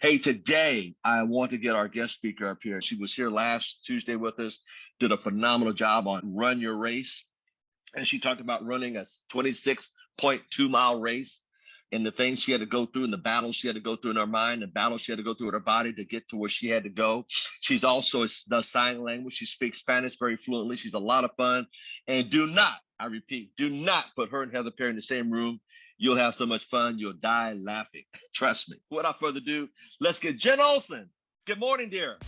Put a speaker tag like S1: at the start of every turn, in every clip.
S1: Hey, today I want to get our guest speaker up here. She was here last Tuesday with us, did a phenomenal job on Run Your Race. And she talked about running a 26.2-mile race and the things she had to go through and the battles she had to go through in her mind, the battles she had to go through in her body to get to where she had to go. She's also does sign language. She speaks Spanish very fluently. She's a lot of fun. And do not, I repeat, do not put her and Heather Perry in the same room. You'll have so much fun, you'll die laughing. Trust me. Without further ado, let's get Jen Olson. Good morning, dear.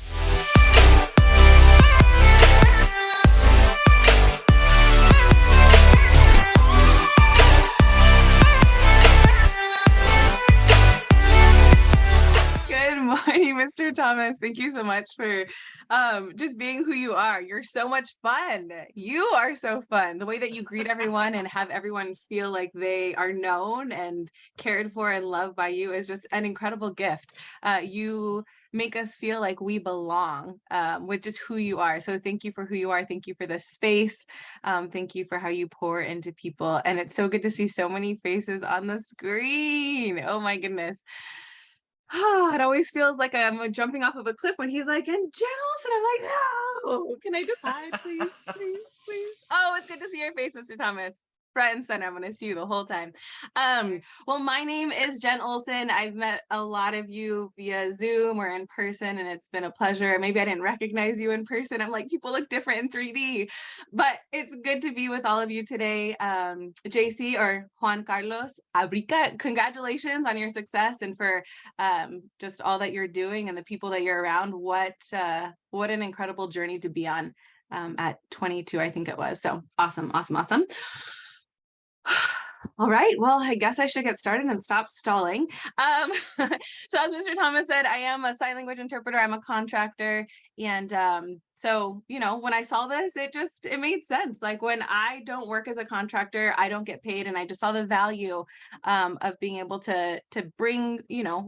S2: Good morning, Mr. Thomas. Thank you so much for just being who you are. You're so much fun. You are so fun. The way that you greet everyone and have everyone feel like they are known and cared for and loved by you is just an incredible gift. You make us feel like we belong with just who you are. So thank you for who you are. Thank you for this space. Thank you for how you pour into people. And it's so good to see so many faces on the screen. Oh my goodness. Oh, it always feels like I'm jumping off of a cliff when he's like, and Jennels, and I'm like, no, can I just hi, please, please, please. Oh, it's good to see your face, Mr. Thomas. Front and center, I'm going to see you the whole time. Well, my name is Jen Olson. I've met a lot of you via Zoom or in person, and it's been a pleasure. Maybe I didn't recognize you in person. I'm like, people look different in 3D, but it's good to be with all of you today. JC or Juan Carlos Abrica, congratulations on your success and for just all that you're doing and the people that you're around. What an incredible journey to be on at 22, I think it was. So awesome. All right, well, I guess I should get started and stop stalling. So as Mr. Thomas said, I am a sign language interpreter. I'm a contractor. And so, when I saw this, it made sense. Like when I don't work as a contractor, I don't get paid. And I just saw the value of being able to bring,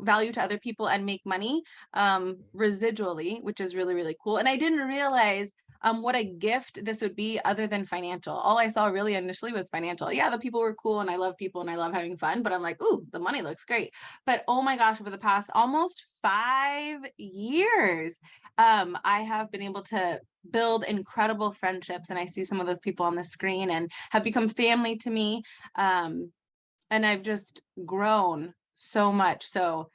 S2: value to other people and make money residually, which is really, really cool. And I didn't realize what a gift this would be other than financial. All I saw really initially was financial. Yeah, the people were cool and I love people and I love having fun, but I'm like, ooh, the money looks great. But oh my gosh, over the past almost 5 years, I have been able to build incredible friendships. And I see some of those people on the screen and have become family to me. And I've just grown so much. So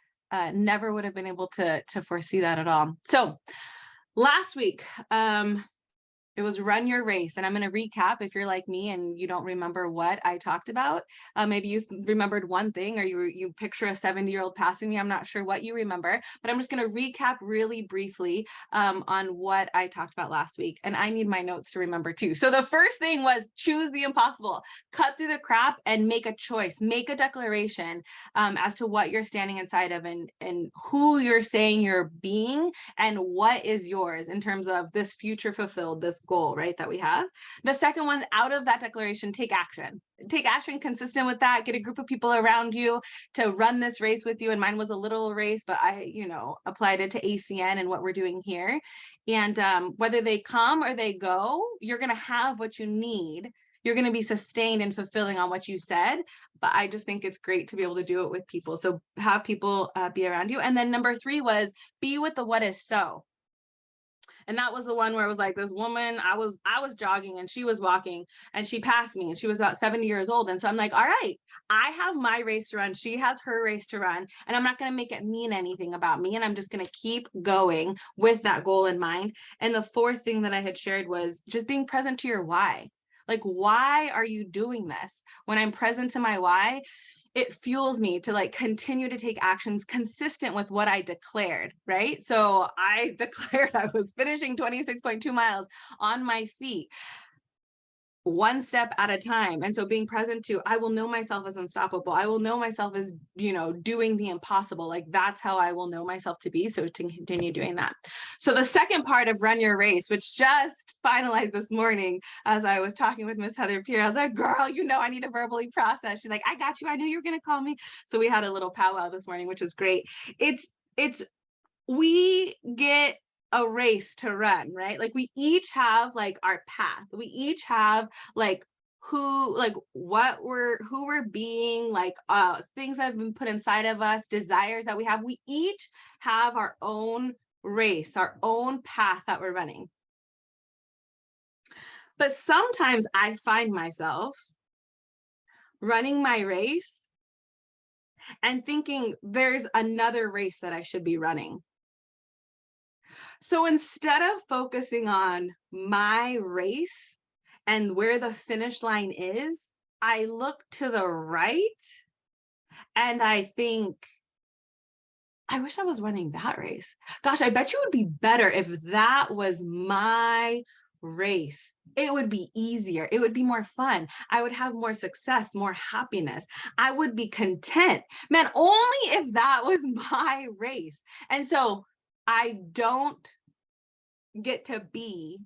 S2: never would have been able to foresee that at all. So last week, it was Run Your Race. And I'm going to recap if you're like me and you don't remember what I talked about. Maybe you remembered one thing or you picture a 70-year-old passing me. I'm not sure what you remember, but I'm just going to recap really briefly on what I talked about last week. And I need my notes to remember too. So the first thing was choose the impossible, cut through the crap and make a choice, make a declaration as to what you're standing inside of and who you're saying you're being and what is yours in terms of this future fulfilled, this goal, right, that we have. The second one, out of that declaration, take action consistent with that. Get a group of people around you to run this race with you. And mine was a little race, but I, applied it to ACN and what we're doing here. And whether they come or they go, you're going to have what you need. You're going to be sustained and fulfilling on what you said. But I just think it's great to be able to do it with people. So have people be around you. And then number 3 was be with the what is so. And that was the one where it was like this woman, I was jogging and she was walking and she passed me and she was about 70 years old. And so I'm like, all right, I have my race to run. She has her race to run. And I'm not going to make it mean anything about me. And I'm just going to keep going with that goal in mind. And the fourth thing that I had shared was just being present to your why. Like, why are you doing this? When I'm present to my why, it fuels me to continue to take actions consistent with what I declared, right? So I declared I was finishing 26.2 miles on my feet, one step at a time. And so being present to, I will know myself as unstoppable. I will know myself as, doing the impossible. Like that's how I will know myself to be. So to continue doing that. So the second part of Run Your Race, which just finalized this morning, as I was talking with Miss Heather Pierre, I was like, girl, I need to verbally process. She's like, I got you. I knew you were going to call me. So we had a little powwow this morning, which was great. We get a race to run, right? Like we each have our path. We each have who we're being, like things that have been put inside of us, desires that we have. We each have our own race, our own path that we're running. But sometimes I find myself running my race and thinking there's another race that I should be running. So instead of focusing on my race and where the finish line is, I look to the right and I think, I wish I was running that race. Gosh, I bet you it would be better if that was my race. It would be easier. It would be more fun. I would have more success, more happiness. I would be content. Man, only if that was my race. And so I don't get to be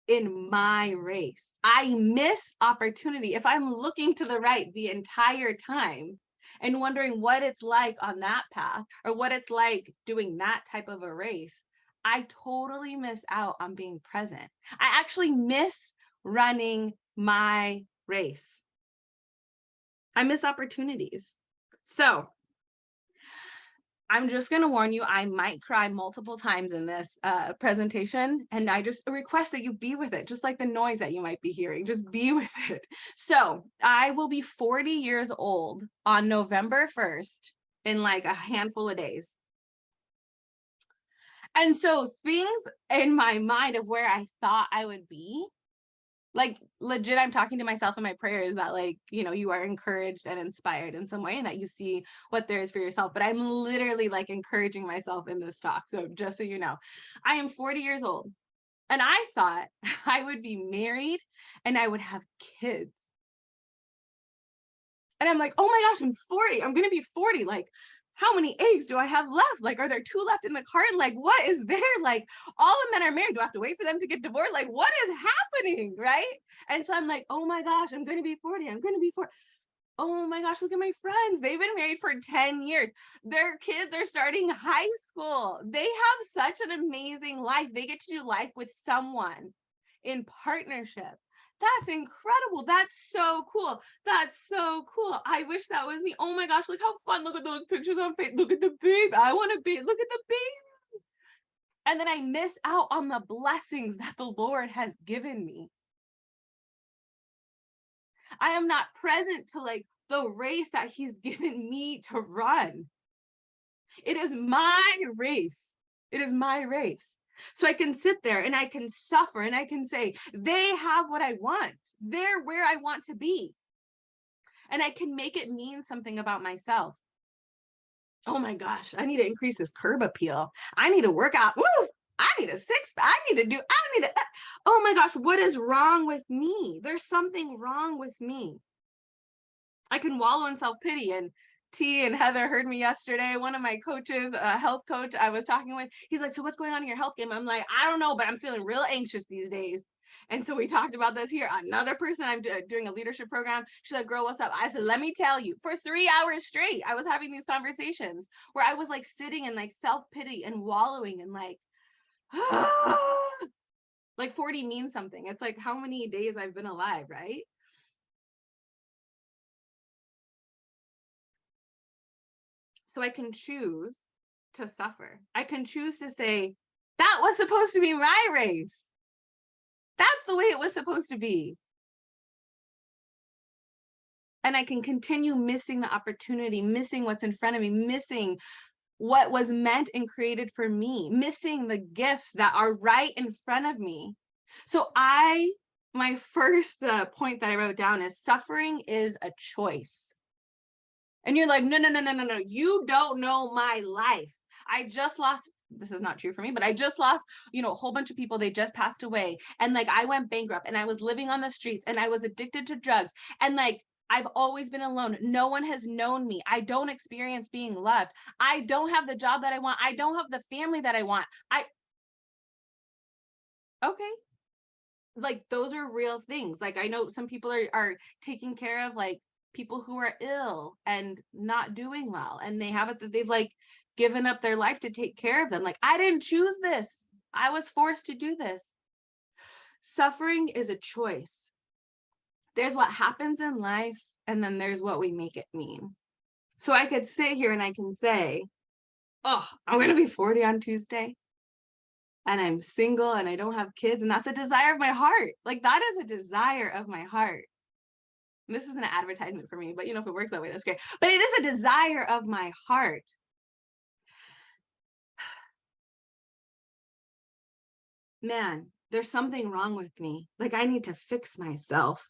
S2: in my race. I miss opportunity. If I'm looking to the right the entire time and wondering what it's like on that path or what it's like doing that type of a race, I totally miss out on being present. I actually miss running my race. I miss opportunities. So I'm just going to warn you, I might cry multiple times in this presentation, and I just request that you be with it, just like the noise that you might be hearing, just be with it. So I will be 40 years old on November 1st in like a handful of days. And so things in my mind of where I thought I would be, like legit, I'm talking to myself in my prayers that like, you know, you are encouraged and inspired in some way and that you see what there is for yourself. But I'm literally like encouraging myself in this talk. So just so you know, I am 40 years old and I thought I would be married and I would have kids. And I'm like, oh my gosh, I'm 40. I'm going to be 40. Like, how many eggs do I have left? Like, are there 2 left in the carton? Like, what is there? Like, all the men are married. Do I have to wait for them to get divorced? Like, what is happening? Right. And so I'm like, oh my gosh, I'm going to be 40. I'm going to be 40. Oh my gosh, look at my friends. They've been married for 10 years. Their kids are starting high school. They have such an amazing life. They get to do life with someone in partnership. That's incredible. That's so cool. That's so cool. I wish that was me. Oh my gosh, look how fun. Look at those pictures on Facebook. Look at the baby. I want to be. Look at the baby. And then I miss out on the blessings that the Lord has given me. I am not present to like the race that he's given me to run. It is my race. It is my race. So I can sit there and I can suffer and I can say, they have what I want. They're where I want to be. And I can make it mean something about myself. Oh my gosh, I need to increase this curb appeal. I need to work out. Woo! I need a six-pack. Oh my gosh, what is wrong with me? There's something wrong with me. I can wallow in self-pity. And T and Heather heard me yesterday. One of my coaches, a health coach I was talking with, he's like, so what's going on in your health game? I'm like, I don't know, but I'm feeling real anxious these days. And so we talked about this here. Another person I'm doing a leadership program. She's like, girl, what's up? I said, let me tell you, for 3 hours straight, I was having these conversations where I was like sitting in like self-pity and wallowing and like, like 40 means something. It's like how many days I've been alive, right? So I can choose to suffer. I can choose to say, that was supposed to be my race. That's the way it was supposed to be. And I can continue missing the opportunity, missing what's in front of me, missing what was meant and created for me, missing the gifts that are right in front of me. So my first point that I wrote down is suffering is a choice. And you're like, no, you don't know my life. I just lost, this is not true for me, but I just lost, a whole bunch of people. They just passed away. And like, I went bankrupt and I was living on the streets and I was addicted to drugs. And like, I've always been alone. No one has known me. I don't experience being loved. I don't have the job that I want. I don't have the family that I want. Okay. Like, those are real things. Like, I know some people are taking care of like people who are ill and not doing well. And they have it that they've like given up their life to take care of them. Like, I didn't choose this. I was forced to do this. Suffering is a choice. There's what happens in life, and then there's what we make it mean. So I could sit here and I can say, oh, I'm going to be 40 on Tuesday, and I'm single and I don't have kids, and that's a desire of my heart. Like, that is a desire of my heart. And this isn't an advertisement for me, but if it works that way, that's great. But it is a desire of my heart. Man, there's something wrong with me. Like, I need to fix myself.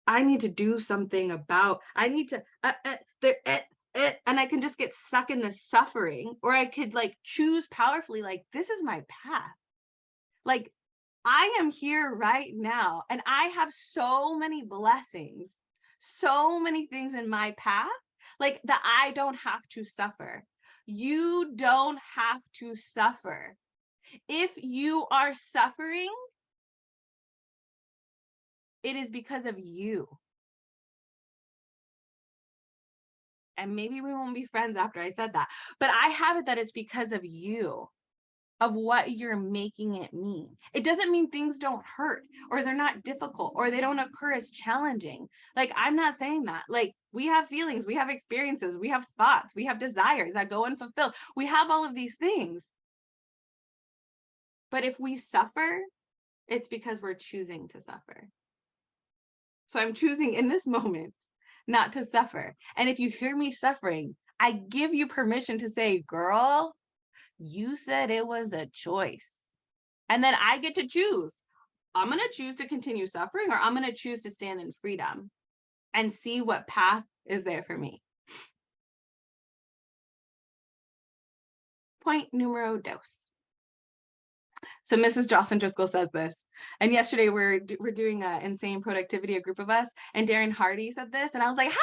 S2: I need to do something about, I need to, and I can just get stuck in the suffering, or I could like choose powerfully, like, this is my path. Like, I am here right now, and I have so many blessings, so many things in my path, like, that I don't have to suffer. You don't have to suffer. If you are suffering, it is because of you. And maybe we won't be friends after I said that, but I have it that it's because of you, of what you're making it mean. It doesn't mean things don't hurt, or they're not difficult, or they don't occur as challenging. Like, I'm not saying that. Like, we have feelings, we have experiences, we have thoughts, we have desires that go unfulfilled. We have all of these things. But if we suffer, it's because we're choosing to suffer. So I'm choosing in this moment not to suffer. And if you hear me suffering, I give you permission to say, girl, you said it was a choice. And then I get to choose. I'm going to choose to continue suffering, or I'm going to choose to stand in freedom and see what path is there for me. Point numero dos. So Mrs. Jocelyn Driscoll says this, and yesterday we're doing Insane Productivity, a group of us, and Darren Hardy said this, and I was like, how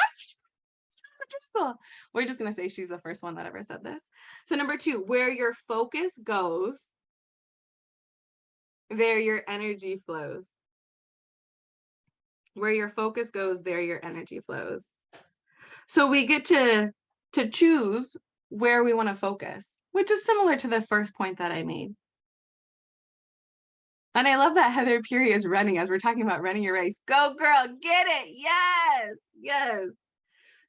S2: Driscoll? We're just going to say she's the first one that ever said this. So number 2, where your focus goes, there your energy flows. Where your focus goes, there your energy flows. So we get to choose where we want to focus, which is similar to the first point that I made. And I love that Heather Peary is running, as we're talking about running your race. Go girl, get it. Yes, yes.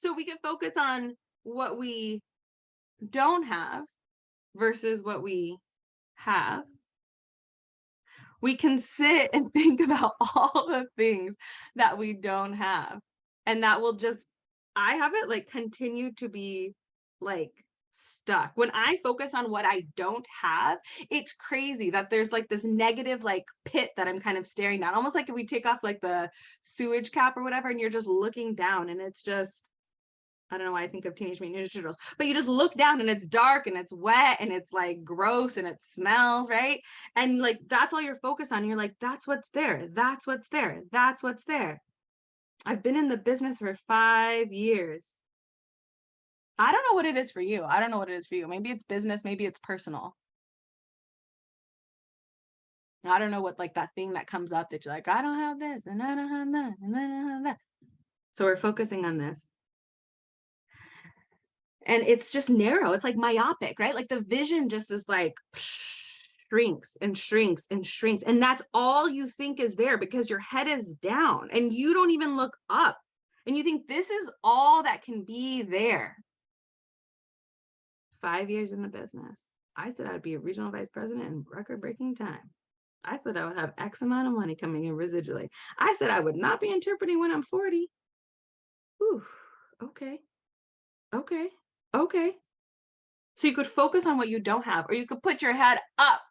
S2: So we can focus on what we don't have versus what we have. We can sit and think about all the things that we don't have. And that will just, I have it like continue to be like stuck. When I focus on what I don't have, it's crazy that there's like this negative like pit that I'm kind of staring down, almost like if we take off like the sewage cap or whatever, and you're just looking down, and it's just, I don't know why I think of Teenage Mutant Ninja Turtles, but you just look down and it's dark and it's wet and it's like gross and it smells, right? And like, that's all you're focused on. You're like, that's what's there. That's what's there. That's what's there. I've been in the business for 5 years. I don't know what it is for you. I don't know what it is for you. Maybe it's business, maybe it's personal. I don't know what like that thing that comes up that you're like, I don't have this and I don't have that and I don't have that. So we're focusing on this. And it's just narrow. It's like myopic, right? Like the vision just is like shrinks and shrinks and shrinks. And that's all you think is there because your head is down and you don't even look up. And you think this is all that can be there. 5 years in the business. I said I'd be a regional vice president in record-breaking time. I said I would have X amount of money coming in residually. I said I would not be interpreting when I'm 40. Ooh, okay. Okay. Okay. So you could focus on what you don't have, or you could put your head up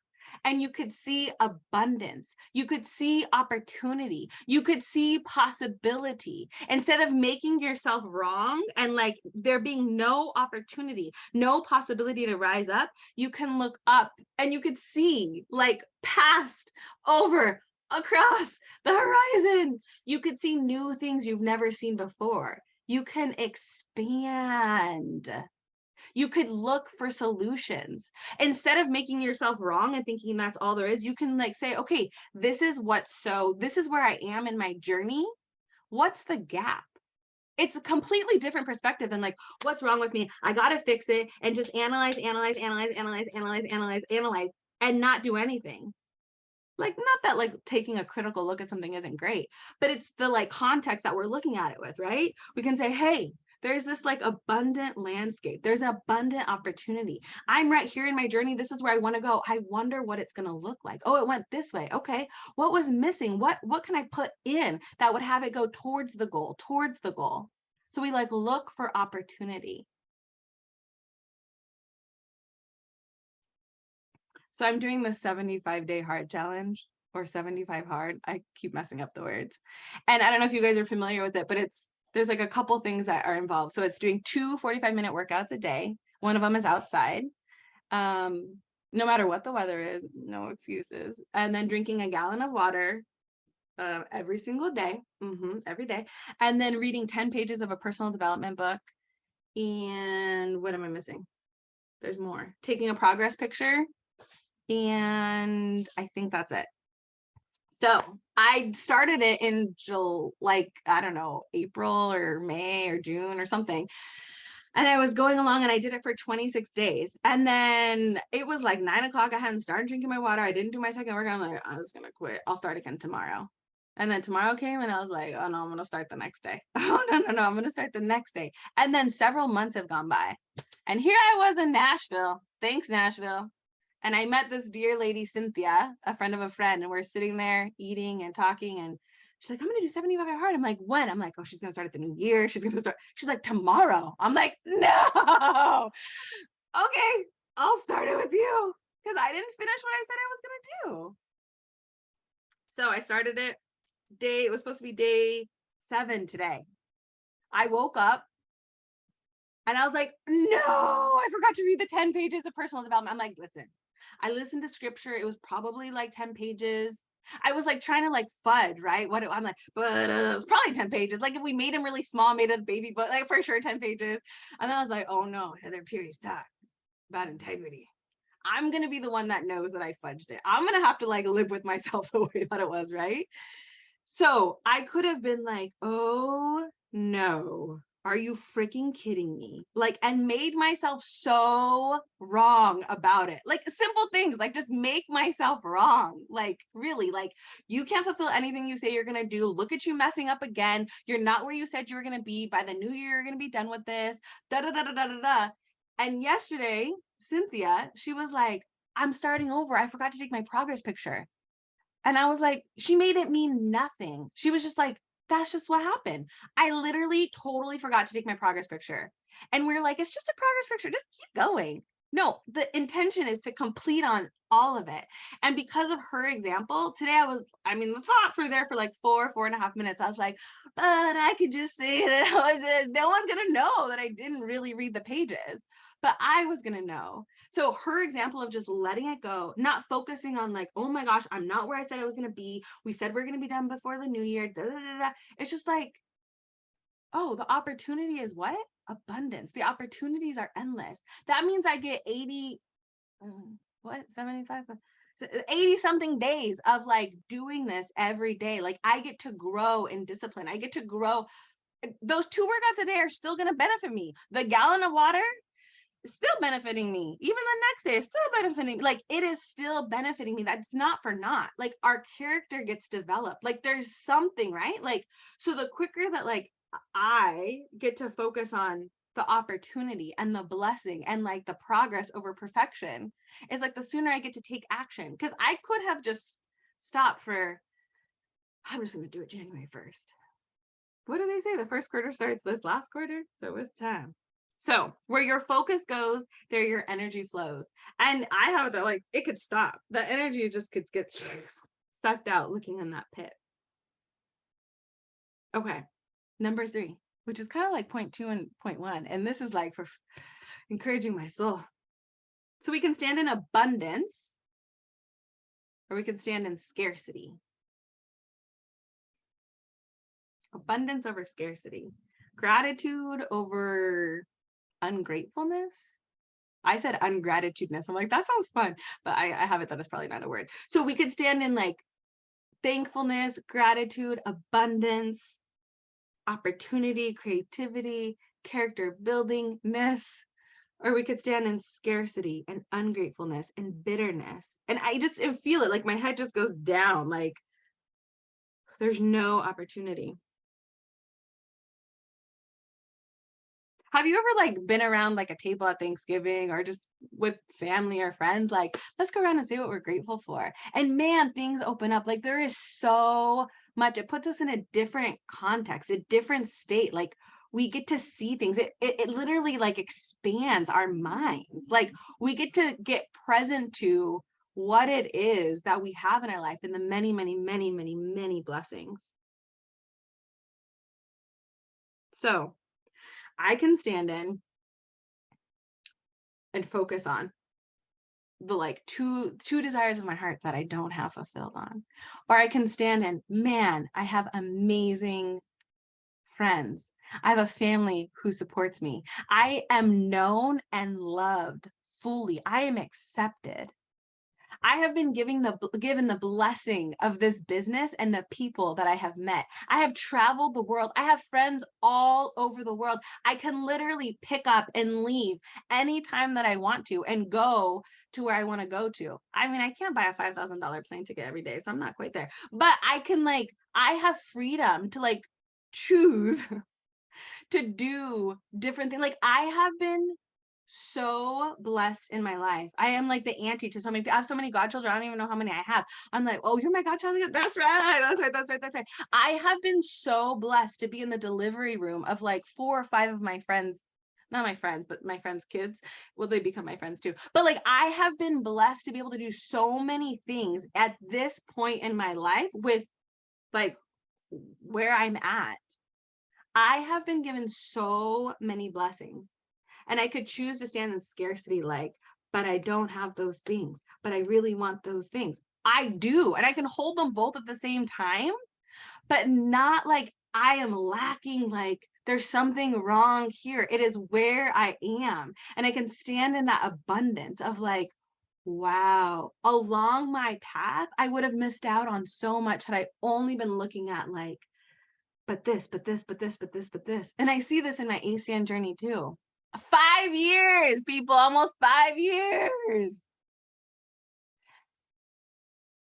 S2: and you could see abundance. You could see opportunity. You could see possibility. Instead of making yourself wrong and like there being no opportunity, no possibility to rise up, you can look up and you could see like past, over, across the horizon. You could see new things you've never seen before. You can expand. You could look for solutions. Instead of making yourself wrong and thinking that's all there is, you can like say, okay, this is where I am in my journey. What's the gap? It's a completely different perspective than like, what's wrong with me? I got to fix it and just analyze, and not do anything. Like, not that like taking a critical look at something isn't great, but it's the like context that we're looking at it with, right? We can say, hey, there's this like abundant landscape. There's an abundant opportunity. I'm right here in my journey. This is where I want to go. I wonder what it's going to look like. Oh, it went this way. Okay. What was missing? What can I put in that would have it go towards the goal, towards the goal? So we like look for opportunity. So I'm doing the 75-day hard challenge, or 75 hard. I keep messing up the words. And I don't know if you guys are familiar with it, but there's like a couple things that are involved. So it's doing 2 45-minute workouts a day. One of them is outside. No matter what the weather is, no excuses. And then drinking a gallon of water every single day, every day. And then reading 10 pages of a personal development book. And what am I missing? There's more. Taking a progress picture. And I think that's it. So I started it in like, I don't know, April or May or June or something. And I was going along and I did it for 26 days. And then it was like 9 o'clock. I hadn't started drinking my water. I didn't do my second workout. I'm like, I was going to quit. I'll start again tomorrow. And then tomorrow came and I was like, oh no, I'm going to start the next day. Oh no, I'm going to start the next day. And then several months have gone by. And here I was in Nashville. Thanks, Nashville. And I met this dear lady, Cynthia, a friend of a friend, and we're sitting there eating and talking. And she's like, I'm going to do 75 hard. I'm like, when? I'm like, oh, she's going to start at the new year. She's going to start. She's like, tomorrow. I'm like, no. Okay, I'll start it with you. Because I didn't finish what I said I was going to do. So I started it. It was supposed to be day 7 today. I woke up and I was like, no, I forgot to read the 10 pages of personal development. I'm like, listen, I listened to scripture. It was probably like 10 pages. I was like trying to like fudge, right? I'm like, but it was probably 10 pages. Like if we made him really small, made a baby book, like for sure 10 pages. And then I was like, oh no, Heather Peary's talk about integrity. I'm going to be the one that knows that I fudged it. I'm going to have to like live with myself the way that it was, right? So I could have been like, oh no, are you freaking kidding me? Like, and made myself so wrong about it. Like simple things, like just make myself wrong. Like really, like you can't fulfill anything you say you're going to do. Look at you messing up again. You're not where you said you were going to be. By the new year, you're going to be done with this. Da da da da da da da. And yesterday, Cynthia, she was like, I'm starting over. I forgot to take my progress picture. And I was like, she made it mean nothing. She was just like, that's just what happened. I literally totally forgot to take my progress picture. And we're like, it's just a progress picture. Just keep going. No, the intention is to complete on all of it. And because of her example, today the thoughts were there for like 4.5 minutes. I was like, but I could just say that no one's going to know that I didn't really read the pages. But I was going to know. So her example of just letting it go, not focusing on like, oh my gosh, I'm not where I said I was going to be. We said we're going to be done before the new year. Da, da, da, da. It's just like, oh, the opportunity is what? Abundance. The opportunities are endless. That means I get 75, 80 something days of like doing this every day. Like I get to grow in discipline. I get to grow. Those 2 workouts a day are still going to benefit me. The gallon of water is still benefiting me. Even the next day is still benefiting me. Like it is still benefiting me. That's not for naught. Like our character gets developed. Like there's something, right? Like, so the quicker that like I get to focus on the opportunity and the blessing and like the progress over perfection is like the sooner I get to take action. Because I could have just stopped for, I'm just going to do it January 1st. What do they say? The first quarter starts this last quarter. So it's time. So where your focus goes, there your energy flows. And I have that, like, it could stop. The energy just could get sucked out looking in that pit. Okay. Number 3, which is kind of like point 2 and point 1. And this is like for encouraging my soul. So we can stand in abundance or we can stand in scarcity. Abundance over scarcity. Gratitude over ungratefulness. I said ungratitudeness. I'm like, that sounds fun, but I have it that it's probably not a word. So we could stand in like thankfulness, gratitude, abundance, opportunity, creativity, character buildingness, or we could stand in scarcity and ungratefulness and bitterness. And I just feel it, like my head just goes down, like there's no opportunity. Have you ever like been around like a table at Thanksgiving or just with family or friends? Like, let's go around and say what we're grateful for. And man, things open up. Like, there is so much. It puts us in a different context, a different state. Like, we get to see things. It literally like expands our minds. Like, we get to get present to what it is that we have in our life and the many, many, many, many, many blessings. So I can stand in and focus on the like two desires of my heart that I don't have fulfilled on. Or I can stand in, man, I have amazing friends. I have a family who supports me. I am known and loved fully. I am accepted. I have been given the blessing of this business and the people that I have met. I have traveled the world. I have friends all over the world. I can literally pick up and leave anytime that I want to and go to where I want to go to. I mean, I can't buy a $5,000 plane ticket every day, so I'm not quite there. But I can I have freedom to choose to do different things. Like I have been so blessed in my life. I am like the auntie to so many. I have so many godchildren. I don't even know how many I have. I'm like, oh, you're my godchild again. That's right. That's right. That's right. That's right. I have been so blessed to be in the delivery room of like 4 or 5 of my friends. Not my friends, but my friends' kids. Well, they become my friends too. But like, I have been blessed to be able to do so many things at this point in my life with like where I'm at. I have been given so many blessings. And I could choose to stand in scarcity, like, but I don't have those things, but I really want those things. I do. And I can hold them both at the same time, but not like I am lacking, like there's something wrong here. It is where I am. And I can stand in that abundance of like, wow, along my path, I would have missed out on so much had I only been looking at like, but this, but this, but this, but this, but this. And I see this in my ACN journey too. 5 years, people, almost 5 years.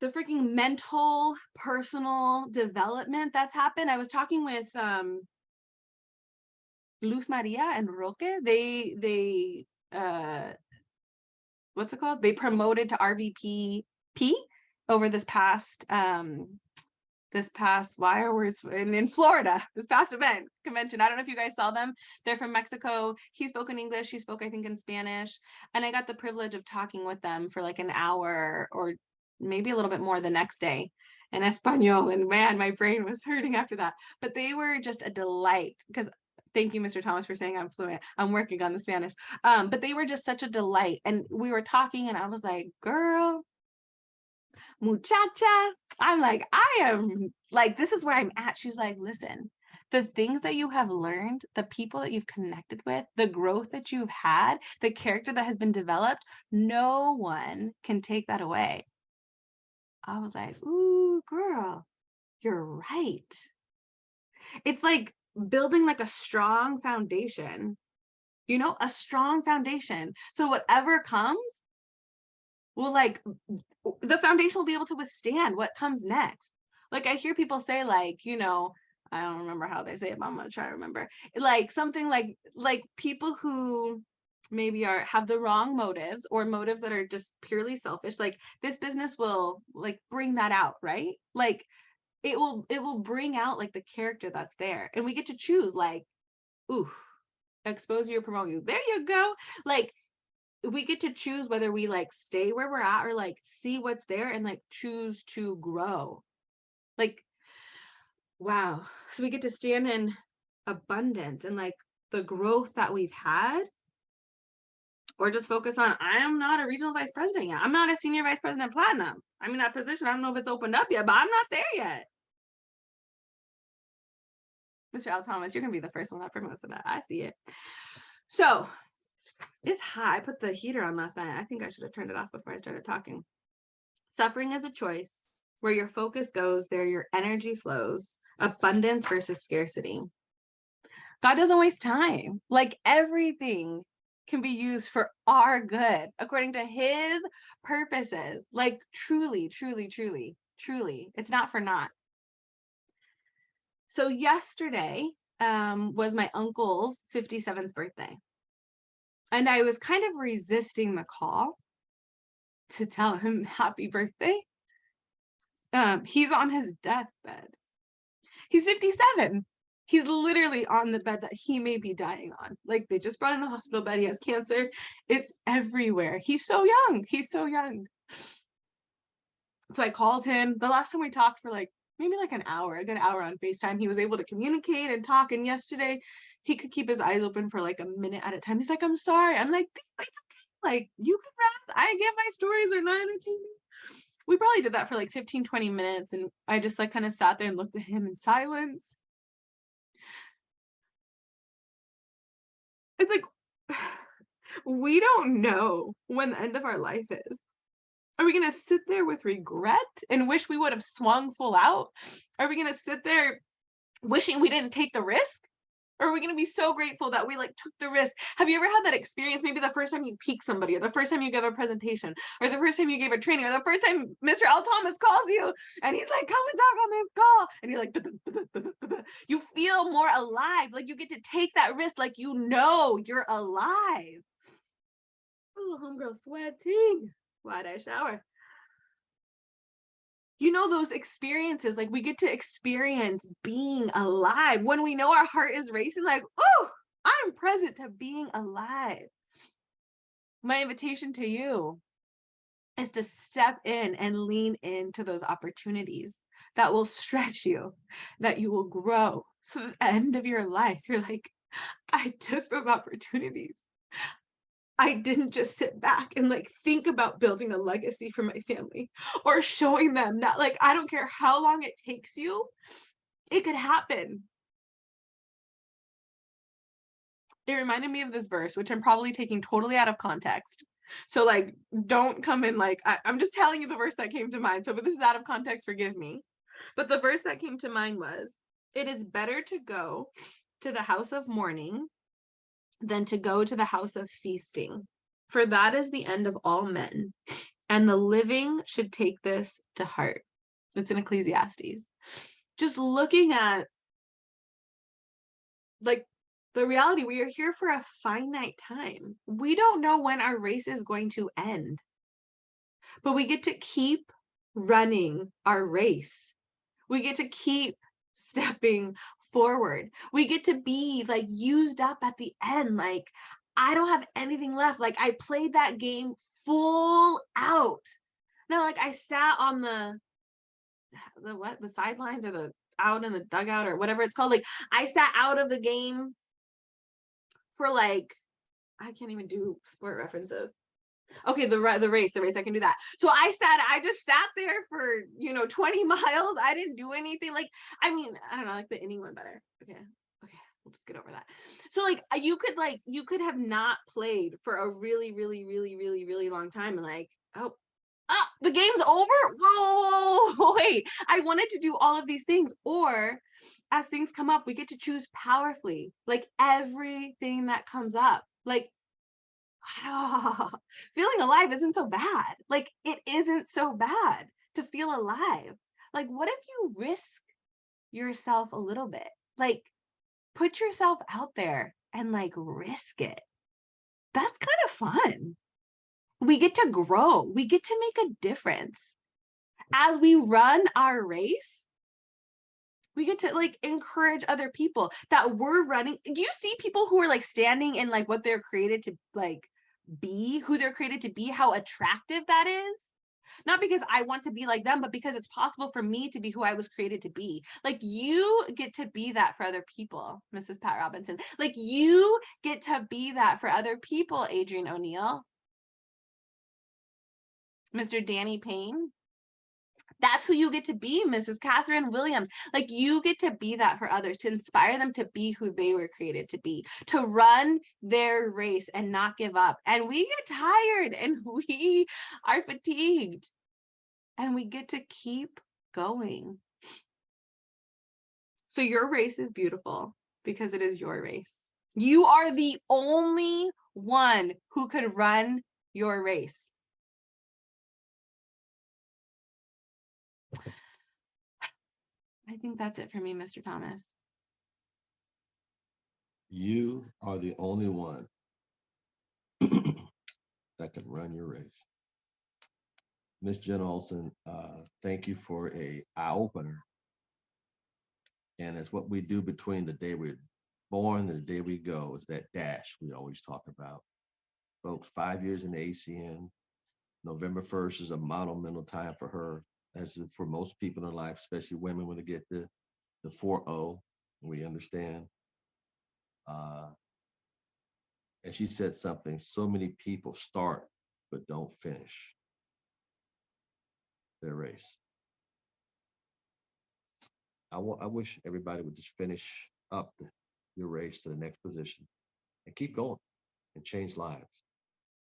S2: The freaking mental, personal development that's happened. I was talking with Luz Maria and Roque. They what's it called? They promoted to RVP over this past why are words in Florida, this past convention. I don't know if you guys saw them. They're from Mexico. He spoke in English. She spoke, I think, in Spanish. And I got the privilege of talking with them for like an hour or maybe a little bit more the next day in Espanol. And man, my brain was hurting after that. But they were just a delight because thank you, Mr. Thomas, for saying I'm fluent. I'm working on the Spanish. But they were just such a delight. And we were talking and I was like, girl, muchacha. I'm like, I am like, this is where I'm at. She's like, listen, the things that you have learned, the people that you've connected with, the growth that you've had, the character that has been developed, no one can take that away. I was like, ooh, girl, you're right. It's like building like a strong foundation, a strong foundation. So whatever comes will the foundation will be able to withstand what comes next. Like I hear people say I don't remember how they say it, but I'm gonna try to remember. Like something like people who maybe have the wrong motives or motives that are just purely selfish, like this business will like bring that out, right? Like it will bring out like the character that's there. And we get to choose like, ooh, expose you or promote you. There you go. Like we get to choose whether we like stay where we're at or like see what's there and like choose to grow. Like, wow. So we get to stand in abundance and like the growth that we've had, or just focus on, I am not a regional vice president yet. I'm not a senior vice president platinum. I mean, that position, I don't know if it's opened up yet, but I'm not there yet. Mr. Al Thomas, you're going to be the first one that promotes to that. I see it. So it's hot. I put the heater on last night. I think I should have turned it off before I started talking. Suffering is a choice. Where your focus goes, there your energy flows. Abundance versus scarcity. God doesn't waste time. Like everything can be used for our good, according to his purposes. Like truly, truly, truly, truly, it's not for naught. So yesterday was my uncle's 57th birthday. And I was kind of resisting the call to tell him happy birthday. He's on his deathbed. He's 57. He's literally on the bed that he may be dying on. Like, they just brought him to the hospital bed. He has cancer. It's everywhere. He's so young. He's so young. So I called him. The last time we talked for like maybe like an hour, a good hour on FaceTime, he was able to communicate and talk. And yesterday he could keep his eyes open for like a minute at a time. He's like, I'm sorry. I'm like, it's okay. Like, you can rest. I get my stories are not entertaining. We probably did that for like 15, 20 minutes. And I just like kind of sat there and looked at him in silence. It's like, we don't know when the end of our life is. Are we going to sit there with regret and wish we would have swung full out? Are we going to sit there wishing we didn't take the risk? Or are we going to be so grateful that we like took the risk? Have you ever had that experience? Maybe the first time you peak somebody, or the first time you give a presentation, or the first time you gave a training, or the first time Mr. L. Thomas calls you and he's like, come and talk on this call. And you're like, you feel more alive. Like you get to take that risk. Like, you know, you're alive. Oh, homegirl sweating. Why'd I shower? You know, those experiences, like we get to experience being alive when we know our heart is racing, like, oh, I'm present to being alive. My invitation to you is to step in and lean into those opportunities that will stretch you, that you will grow. So at the end of your life, you're like, I took those opportunities. I didn't just sit back and like think about building a legacy for my family or showing them that, like, I don't care how long it takes you, it could happen. It reminded me of this verse, which I'm probably taking totally out of context. So like, don't come in like, I'm just telling you the verse that came to mind. So, but this is out of context, forgive me. But the verse that came to mind was, it is better to go to the house of mourning than to go to the house of feasting. For that is the end of all men, and the living should take this to heart. It's in Ecclesiastes. Just looking at like the reality, we are here for a finite time. We don't know when our race is going to end, but we get to keep running our race. We get to keep stepping forward. We get to be like used up at the end. Like, I don't have anything left. Like, I played that game full out. Now, like, I sat on the sidelines, or the out in the dugout, or whatever it's called. Like, I sat out of the game for like, I can't even do sport references. Okay, the race, I can do that. So I just sat there for, 20 miles. I didn't do anything. Like, I mean, I don't know, like the inning went better. Okay, we'll just get over that. So like, you could have not played for a really, really, really, really, really long time, and like, oh, the game's over. Whoa, wait, I wanted to do all of these things. Or as things come up, we get to choose powerfully, like everything that comes up. Like, feeling alive isn't so bad. Like, it isn't so bad to feel alive. Like, what if you risk yourself a little bit? Like, put yourself out there and like risk it. That's kind of fun. We get to grow. We get to make a difference. As we run our race, we get to like encourage other people that we're running. Do you see people who are like standing in like what they're created to like be, who they're created to be, how attractive that is? Not because I want to be like them, but because it's possible for me to be who I was created to be. Like, you get to be that for other people, Mrs. Pat Robinson. Like, you get to be that for other people, Adrienne O'Neill. Mr. Danny Payne. That's who you get to be, Mrs. Catherine Williams. Like, you get to be that for others, to inspire them to be who they were created to be, to run their race and not give up. And we get tired and we are fatigued, and we get to keep going. So your race is beautiful because it is your race. You are the only one who could run your race? I think that's it for me, Mr. Thomas.
S3: You are the only one that can run your race. Miss Jen Olson, thank you for a eye opener. And it's what we do between the day we're born and the day we go is that dash we always talk about. Folks, 5 years in the ACN, November 1st is a monumental time for her, as for most people in life, especially women when they get the 4-0, we understand. Uh, and she said something, so many people start but don't finish their race. I wish everybody would just finish up your race to the next position and keep going and change lives.